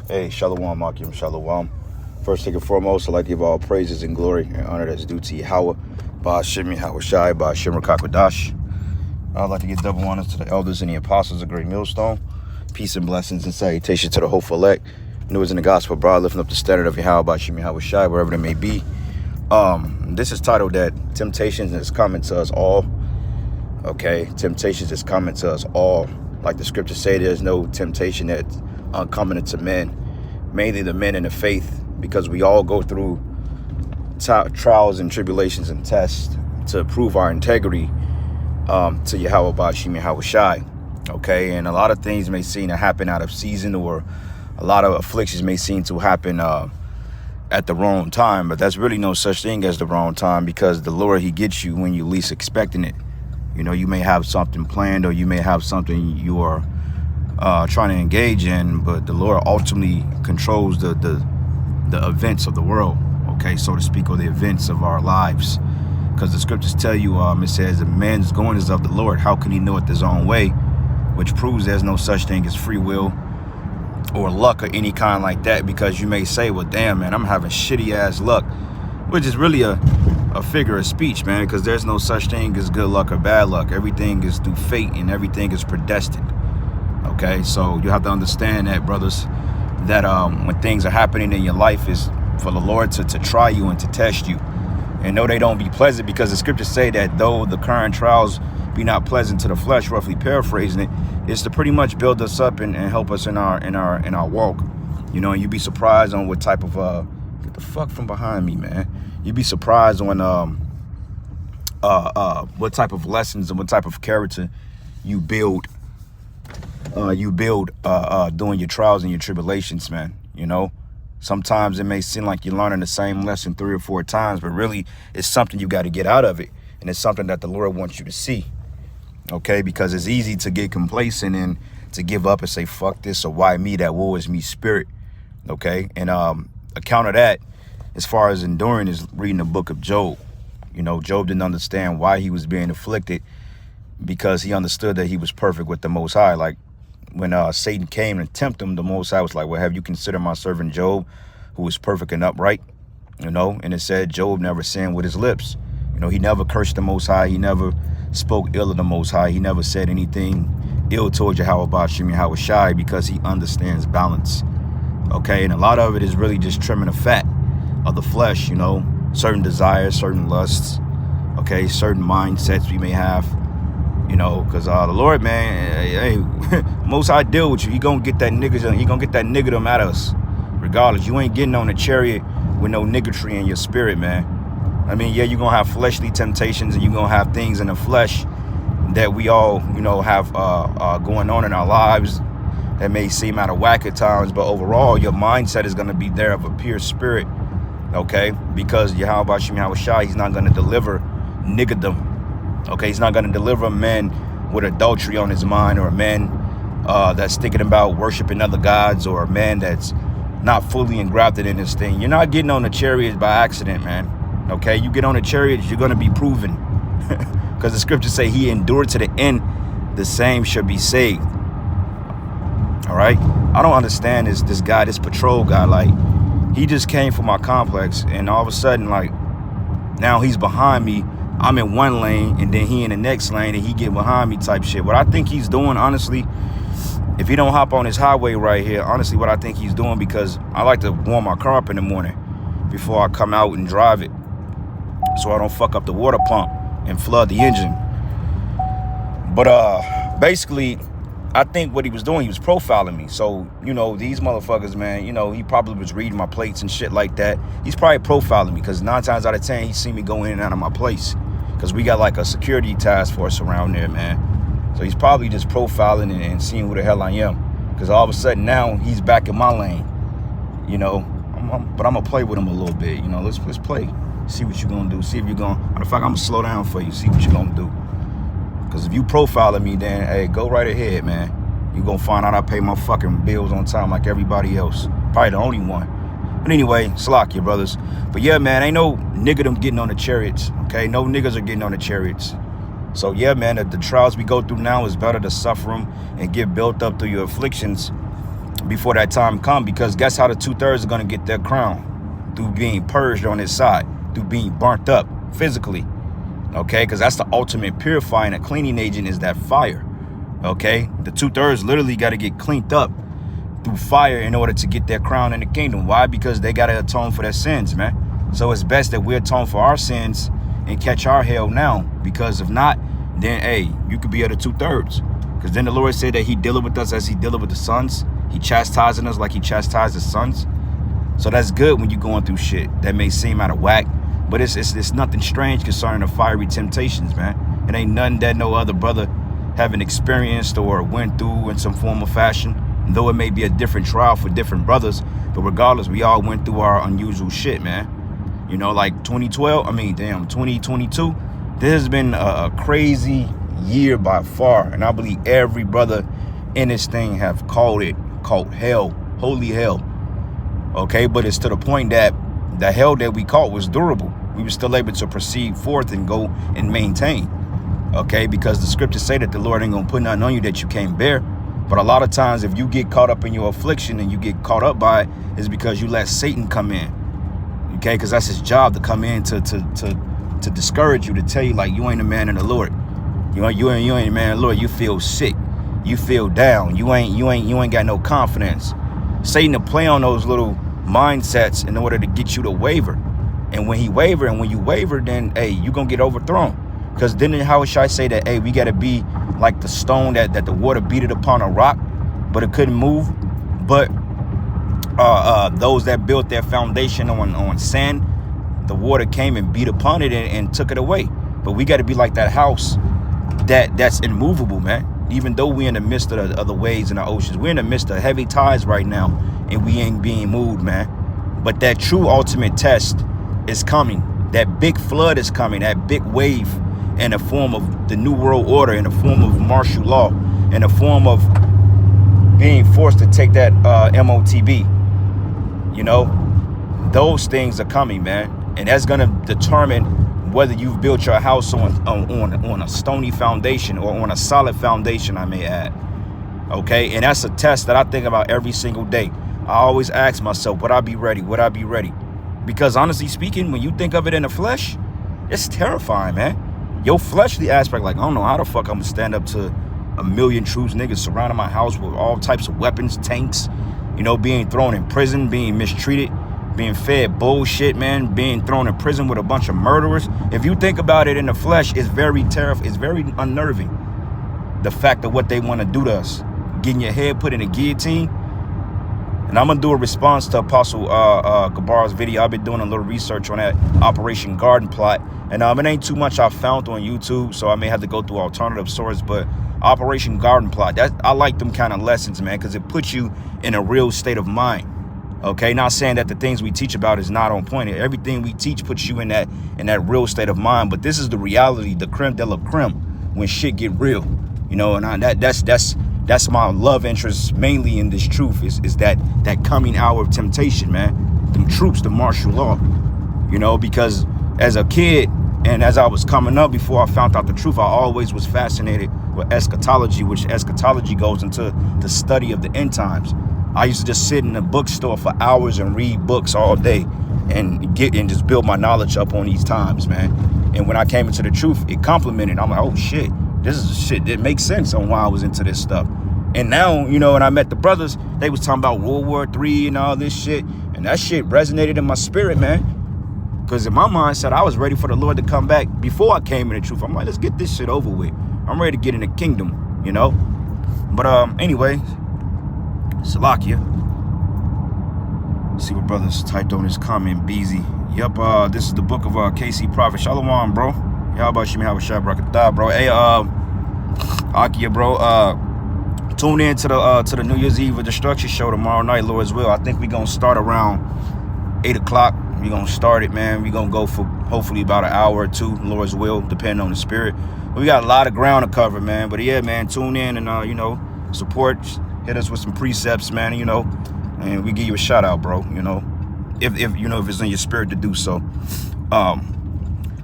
Hey, Shalom, Akim, Shalom. First thing and foremost, I'd like to give all praises and glory and honor that's due to Yahweh, Ba'ashem Yahweh Shai, Ba'ashem Rakakwadash. I'd like to give double honors to the elders and the apostles of Great Millstone. Peace and blessings and salutations to the hopeful elect. News in the gospel, broad, lifting up the standard of Yahweh, Ba'ashem Yahweh Shai, wherever they may be. This is titled that Temptations is coming to us all. Okay, temptations is coming to us all. Like the scriptures say, there's no temptation that's uncommon to men, mainly the men in the faith, because we all go through trials and tribulations and tests to prove our integrity to Yahweh Ba'ashem Yahweh Shai. Okay, and a lot of things may seem to happen out of season, or a lot of afflictions may seem to happen at the wrong time, but that's really no such thing as the wrong time, because the Lord, he gets you when you least expecting it. You know, you may have something planned, or you may have something you are trying to engage in, but the Lord ultimately controls the events of the world, okay, so to speak, or the events of our lives. Because the scriptures tell you, it says, the man's going is of the Lord. How can he know it his own way? Which proves there's no such thing as free will or luck or any kind like that, because you may say, well, damn, man, I'm having shitty ass luck, which is really a figure of speech, man, because there's no such thing as good luck or bad luck. Everything is through fate and everything is predestined. Okay, so you have to understand that, brothers, that when things are happening in your life is for the Lord to try you and to test you. And no, they don't be pleasant, because the scriptures say that though the current trials be not pleasant to the flesh, roughly paraphrasing it, is to pretty much build us up and help us in our walk. You know, and you'd be surprised on what type of get the fuck from behind me, man. You'd be surprised on what type of lessons and what type of character you build doing your trials and your tribulations, man. You know, sometimes it may seem like you're learning the same lesson 3 or 4 times, but really it's something you got to get out of it, and it's something that the Lord wants you to see. Okay, because it's easy to get complacent and to give up and say, fuck this, or why me, that woe is me spirit. Okay, and account of that, as far as enduring, is reading the book of Job. You know, Job didn't understand why he was being afflicted, because he understood that he was perfect with the Most High. Like when Satan came and tempted him, the Most High was like, well, have you considered my servant Job, who is perfect and upright? You know, and it said Job never sinned with his lips. You know, he never cursed the Most High. He never spoke ill of the Most High. He never said anything ill towards Yahweh Ba'ashem Yahweh Shai, because he understands balance. Okay, and a lot of it is really just trimming the fat of the flesh, you know, certain desires, certain lusts, okay, certain mindsets we may have, you know, because the Lord, man, hey, Most High deal with you. He gonna get that niggerdom at us, regardless. You ain't getting on a chariot with no niggardry in your spirit, man. I mean, yeah, you're gonna have fleshly temptations, and you're gonna have things in the flesh that we all, you know, have going on in our lives that may seem out of whack at times, but overall, your mindset is gonna be there of a pure spirit. Okay, because Yahweh Ba'ashem Yahweh Shai, he's not going to deliver niggerdom. Okay, he's not going to deliver men with adultery on his mind, or a man that's thinking about worshiping other gods, or a man that's not fully engrafted in this thing. You're not getting on the chariots by accident, man. Okay, you get on the chariots, you're going to be proven, because the scriptures say he endured to the end, the same shall be saved. All right, I don't understand this guy, this patrol guy. Like, he just came from my complex, and all of a sudden, like, now he's behind me. I'm in one lane, and then he in the next lane, and he get behind me type shit. What I think he's doing, honestly, if he don't hop on this highway right here, honestly, what I think he's doing, because I like to warm my car up in the morning before I come out and drive it, so I don't fuck up the water pump and flood the engine. But basically, I think what he was doing, he was profiling me. So, you know, these motherfuckers, man, you know, he probably was reading my plates and shit like that. He's probably profiling me, because 9 times out of 10, he see me go in and out of my place, because we got like a security task force around there, man. So he's probably just profiling and seeing who the hell I am, because all of a sudden now he's back in my lane, you know. But I'm gonna play with him a little bit, you know. Let's play, see what you're gonna do, see if you're gonna, matter of fact, I'm gonna slow down for you, see what you're gonna do. Because if you profiling me, then, hey, go right ahead, man. You're going to find out I pay my fucking bills on time like everybody else. Probably the only one. But anyway, slack you, brothers. But yeah, man, ain't no nigga them getting on the chariots, okay? No niggas are getting on the chariots. So yeah, man, the trials we go through now is better to suffer them and get built up through your afflictions before that time come, because guess how the 2/3 are going to get their crown? Through being purged on his side, through being burnt up physically. Okay, because that's the ultimate purifying and cleaning agent, is that fire. Okay, the 2/3 literally got to get cleaned up through fire in order to get their crown in the kingdom. Why? Because they got to atone for their sins, man. So it's best that we atone for our sins and catch our hell now, because if not, then hey, you could be at the 2/3. Because then the Lord said that he dealeth with us as he dealeth with the sons. He chastising us like he chastised the sons. So that's good when you're going through shit that may seem out of whack, but it's nothing strange concerning the fiery temptations, man. It ain't nothing that no other brother haven't experienced or went through in some form or fashion, though it may be a different trial for different brothers. But regardless, we all went through our unusual shit, man. You know, like 2022, this has been a crazy year by far. And I believe every brother in this thing have called hell, holy hell. Okay, but it's to the point that the hell that we caught was durable. We were still able to proceed forth and go and maintain. Okay, because the scriptures say that the Lord ain't gonna put nothing on you that you can't bear. But a lot of times, if you get caught up in your affliction and you get caught up by it, it's because you let Satan come in. Okay, because that's his job, to come in to discourage you, to tell you like you ain't a man in the Lord. You ain't a man in the Lord. You feel sick. You feel down. You ain't got no confidence. Satan to play on those little mindsets in order to get you to waver. And when he waver, and when you waver, then hey, you gonna get overthrown. Because then how should I say that? Hey, we gotta be like the stone that the water beat it upon a rock, but it couldn't move. But those that built their foundation on sand, the water came and beat upon it and took it away. But we got to be like that house that's immovable, man. Even though we're in the midst of the waves and the oceans, we're in the midst of heavy tides right now, and we ain't being moved, man. But that true ultimate test is coming. That big flood is coming. That big wave, in the form of the New World Order, in the form of martial law, in the form of being forced to take that MOTB. You know, those things are coming, man, and that's gonna determine whether you've built your house on a stony foundation or on a solid foundation, I may add. Okay, and that's a test that I think about every single day. I always ask myself, would I be ready? Would I be ready? Because honestly speaking, when you think of it in the flesh, it's terrifying, man. Your fleshly aspect, like, I don't know how the fuck I'm gonna stand up to a million troops, niggas surrounding my house with all types of weapons, tanks, you know, being thrown in prison, being mistreated, being fed bullshit, man, being thrown in prison with a bunch of murderers. If you think about it in the flesh, it's very terrifying. It's very unnerving. The fact of what they want to do to us, getting your head put in a guillotine. And I'm gonna do a response to Apostle Gabar's video. I've been doing a little research on that Operation Garden Plot, and it ain't too much I found on YouTube, so I may have to go through alternative sources. But Operation Garden Plot, I like them kind of lessons, man, because it puts you in a real state of mind. Okay, not saying that the things we teach about is not on point. Everything we teach puts you in that real state of mind. But this is the reality, the creme de la creme, when shit get real. You know, and that's my love interest mainly in this truth, is that coming hour of temptation, man. Them troops, the martial law. You know, because as a kid and as I was coming up, before I found out the truth, I always was fascinated with eschatology, which eschatology goes into the study of the end times. I used to just sit in the bookstore for hours and read books all day and just build my knowledge up on these times, man. And when I came into the truth, it complemented. I'm like, oh shit, this is shit that makes sense on why I was into this stuff. And now, you know, when I met the brothers, they was talking about World War III and all this shit. And that shit resonated in my spirit, man. Because in my mindset, I was ready for the Lord to come back before I came in the truth. I'm like, let's get this shit over with. I'm ready to get in the kingdom, you know. But anyway, Salakia. See what brothers typed on his comment, Beezy. Yep, this is the book of KC Prophet. Shalom, bro. How about you, man? How about Shabrakatah, bro? Hey, Akia, bro. Tune in to the New Year's Eve Destruction show tomorrow night, Lord's will. I think we're gonna start around 8 o'clock. We're gonna start it, man. We're gonna go for hopefully about an hour or two, Lord's will, depending on the spirit. We got a lot of ground to cover, man. But yeah, man, tune in and you know, support. Hit us with some precepts, man, you know, and we give you a shout out, bro, you know, if you know, if it's in your spirit to do so.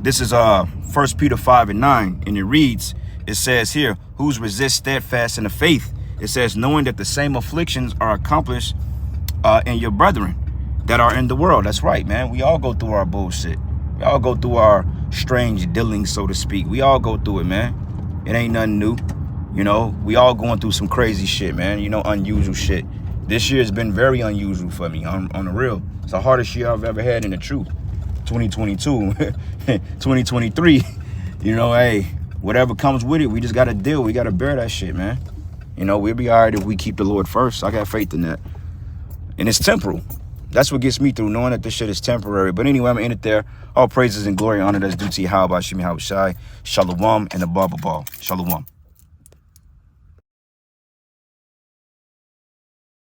This is 1 Peter 5:9, and it reads, it says here, who's resist steadfast in the faith. It says, knowing that the same afflictions are accomplished in your brethren that are in the world. That's right, man. We all go through our bullshit. We all go through our strange dealings, so to speak. We all go through it, man. It ain't nothing new. You know, we all going through some crazy shit, man. You know, unusual shit. This year has been very unusual for me, on the real. It's the hardest year I've ever had in the truth. 2022, 2023, you know, hey, whatever comes with it, we just got to deal. We got to bear that shit, man. You know, we'll be all right if we keep the Lord first. I got faith in that. And it's temporal. That's what gets me through, knowing that this shit is temporary. But anyway, I'm going to end it there. All praises and glory and honor that's due to Yahweh Shai. Shalom and the Baba Ball. Shalom.